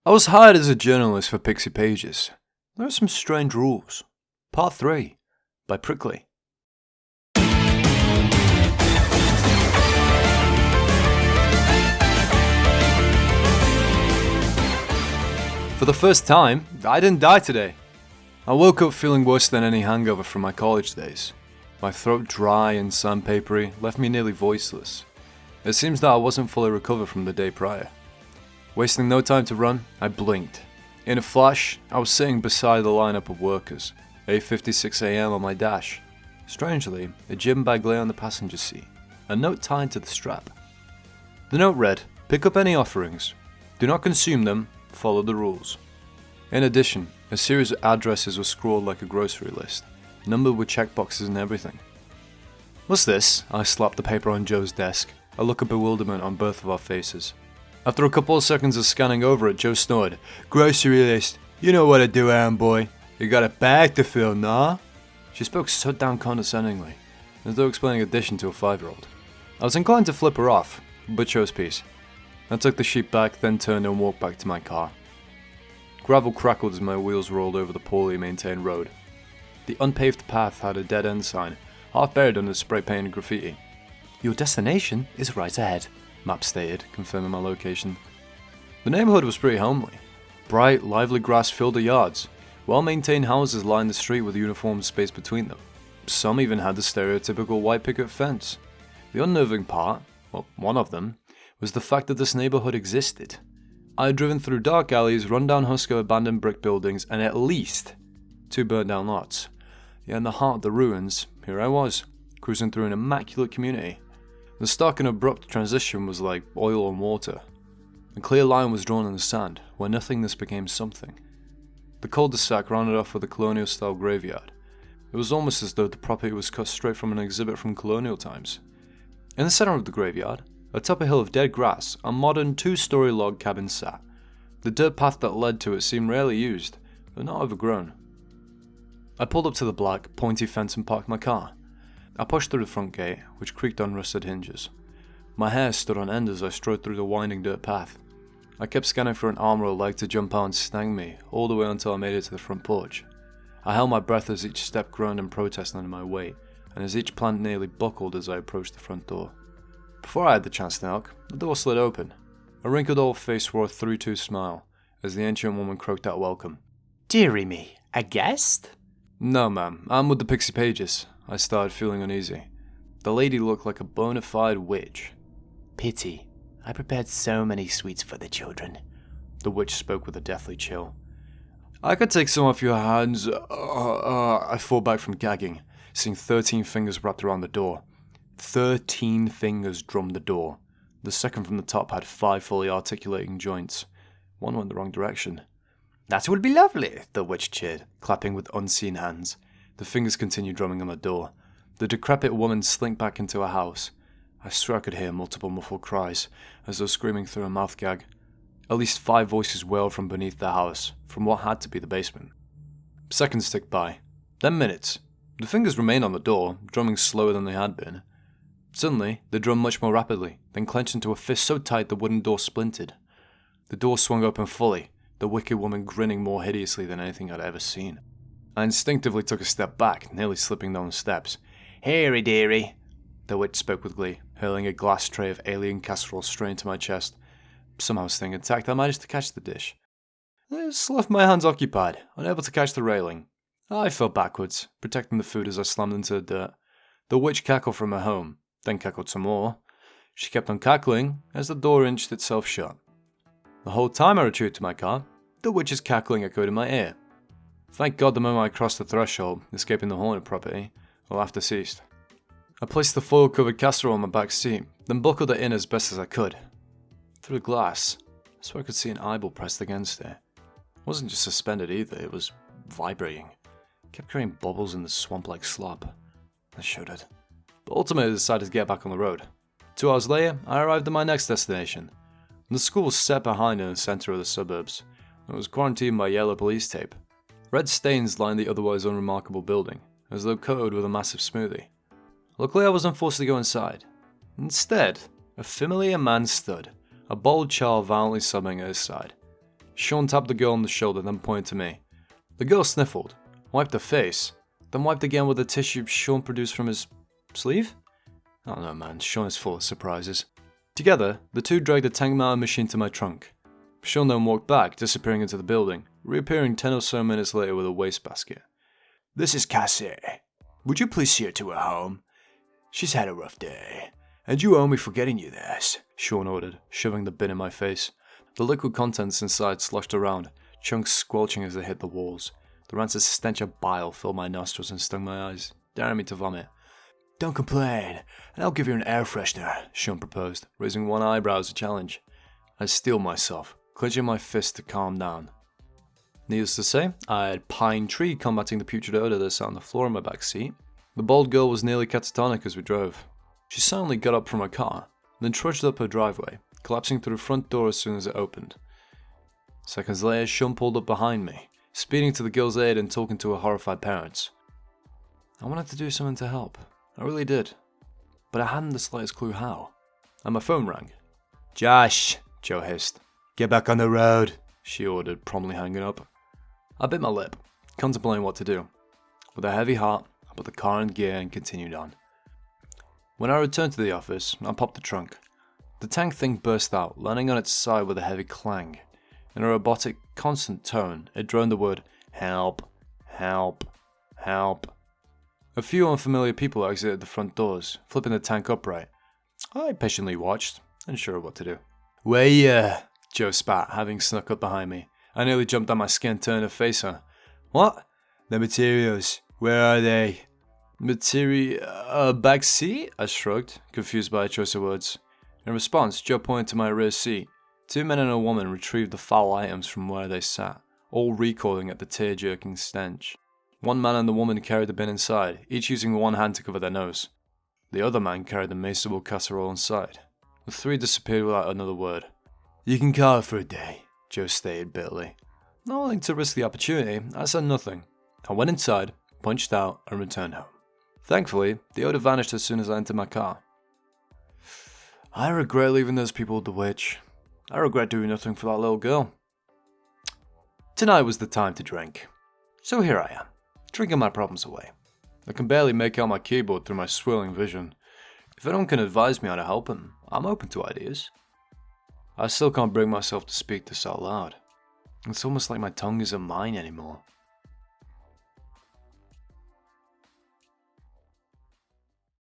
I was hired as a journalist for PixiePages. There are some strange rules. Part 3, by Prickly. For the first time, I didn't die today. I woke up feeling worse than any hangover from my college days. My throat dry and sandpapery left me nearly voiceless. It seems that I wasn't fully recovered from the day prior. Wasting no time to run, I blinked. In a flash, I was sitting beside the lineup of workers, 8:56 AM on my dash. Strangely, a gym bag lay on the passenger seat, a note tied to the strap. The note read, "Pick up any offerings. Do not consume them, follow the rules." In addition, a series of addresses were scrawled like a grocery list, numbered with checkboxes and everything. "What's this?" I slapped the paper on Joe's desk, a look of bewilderment on both of our faces. After a couple of seconds of scanning over it, Joe snorted, "Grocery list. You know what to do, errand boy. You got a bag to fill, nah?" She spoke so damn condescendingly, as though explaining addition to a 5-year-old. I was inclined to flip her off, but chose peace. I took the sheet back, then turned and walked back to my car. Gravel crackled as my wheels rolled over the poorly maintained road. The unpaved path had a dead-end sign, half buried under spray-painted graffiti. "Your destination is right ahead," Map stated, confirming my location. The neighborhood was pretty homely. Bright, lively grass filled the yards. Well-maintained houses lined the street with uniformed space between them. Some even had the stereotypical white picket fence. The unnerving part, well, one of them, was the fact that this neighborhood existed. I had driven through dark alleys, run-down Husker abandoned brick buildings, and at least 2 burnt-down lots. Yet in the heart of the ruins, here I was, cruising through an immaculate community. The stark and abrupt transition was like oil and water. A clear line was drawn in the sand, where nothingness became something. The cul-de-sac rounded off with a colonial-style graveyard. It was almost as though the property was cut straight from an exhibit from colonial times. In the center of the graveyard, atop a hill of dead grass, a modern 2-story log cabin sat. The dirt path that led to it seemed rarely used, but not overgrown. I pulled up to the black, pointy fence and parked my car. I pushed through the front gate, which creaked on rusted hinges. My hair stood on end as I strode through the winding dirt path. I kept scanning for an arm or a leg to jump out and snag me, all the way until I made it to the front porch. I held my breath as each step groaned and protested under my weight, and as each plant nearly buckled as I approached the front door. Before I had the chance to knock, the door slid open. A wrinkled old face wore a 3-2 smile, as the ancient woman croaked out welcome. "Dearie me, a guest?" "No, ma'am, I'm with the PixiePages." I started feeling uneasy. The lady looked like a bona fide witch. "Pity. I prepared so many sweets for the children." The witch spoke with a deathly chill. "I could take some off your hands." I fought back from gagging, seeing 13 fingers wrapped around the door. 13 fingers drummed the door. The second from the top had 5 fully articulating joints. One went the wrong direction. "That would be lovely," the witch cheered, clapping with unseen hands. The fingers continued drumming on the door. The decrepit woman slinked back into her house. I swear I could hear multiple muffled cries, as though screaming through a mouth gag. At least 5 voices wailed from beneath the house, from what had to be the basement. Seconds ticked by, then minutes. The fingers remained on the door, drumming slower than they had been. Suddenly, they drummed much more rapidly, then clenched into a fist so tight the wooden door splintered. The door swung open fully, the wicked woman grinning more hideously than anything I'd ever seen. I instinctively took a step back, nearly slipping down the steps. "Harry dearie," the witch spoke with glee, hurling a glass tray of alien casserole straight into my chest. Somehow staying intact, I managed to catch the dish. I just left my hands occupied, unable to catch the railing. I fell backwards, protecting the food as I slammed into the dirt. The witch cackled from her home, then cackled some more. She kept on cackling as the door inched itself shut. The whole time I retreated to my car, the witch's cackling echoed in my ear. Thank God the moment I crossed the threshold, escaping the haunted property, the laughter ceased. I placed the foil-covered casserole on my back seat, then buckled it in as best as I could. Through the glass, I swear I could see an eyeball pressed against it. It wasn't just suspended either, it was vibrating. It kept creating bubbles in the swamp-like slop. I shuddered, but ultimately decided to get back on the road. 2 hours later, I arrived at my next destination. The school was set behind in the centre of the suburbs. It was quarantined by yellow police tape. Red stains lined the otherwise unremarkable building, as though coated with a massive smoothie. Luckily I wasn't forced to go inside. Instead, a familiar man stood, a bald child violently sobbing at his side. Sean tapped the girl on the shoulder, then pointed to me. The girl sniffled, wiped her face, then wiped again with the tissue Sean produced from his sleeve? I don't know, man. Sean is full of surprises. Together, the two dragged the tank mounted machine to my trunk. Sean then walked back, disappearing into the building, reappearing 10 or so minutes later with a wastebasket. This is Cassie. Would you please see her to her home? She's had a rough day, and you owe me for getting you this, Sean ordered, shoving the bin in my face. The liquid contents inside sloshed around, chunks squelching as they hit the walls. The rancid stench of bile filled my nostrils and stung my eyes, daring me to vomit. Don't complain, and I'll give you an air freshener, Sean proposed, raising one eyebrow as a challenge. I steeled myself, clenching my fist to calm down. Needless to say, I had Pine Tree combating the putrid odor that sat on the floor in my back seat. The bald girl was nearly catatonic as we drove. She suddenly got up from her car, then trudged up her driveway, collapsing through the front door as soon as it opened. Seconds later, Sean pulled up behind me, speeding to the girl's aid and talking to her horrified parents. I wanted to do something to help. I really did. But I hadn't the slightest clue how. And my phone rang. Josh, Joe hissed. Get back on the road, she ordered, promptly hanging up. I bit my lip, contemplating what to do. With a heavy heart, I put the car in gear and continued on. When I returned to the office, I popped the trunk. The tank thing burst out, landing on its side with a heavy clang. In a robotic, constant tone, it droned the word, "Help, help, help." A few unfamiliar people exited the front doors, flipping the tank upright. I patiently watched, unsure what to do. Where ya? Joe spat, having snuck up behind me. I nearly jumped on my skin, turning to face her. What? The materials. Where are they? Back seat? I shrugged, confused by a choice of words. In response, Joe pointed to my rear seat. Two men and a woman retrieved the foul items from where they sat, all recoiling at the tear-jerking stench. One man and the woman carried the bin inside, each using one hand to cover their nose. The other man carried the maceable casserole inside. The three disappeared without another word. You can call it for a day, Joe stated bitterly. Not willing to risk the opportunity, I said nothing. I went inside, punched out, and returned home. Thankfully, the odor vanished as soon as I entered my car. I regret leaving those people with the witch. I regret doing nothing for that little girl. Tonight was the time to drink. So here I am, drinking my problems away. I can barely make out my keyboard through my swirling vision. If anyone can advise me how to help him, I'm open to ideas. I still can't bring myself to speak this out loud. It's almost like my tongue isn't mine anymore.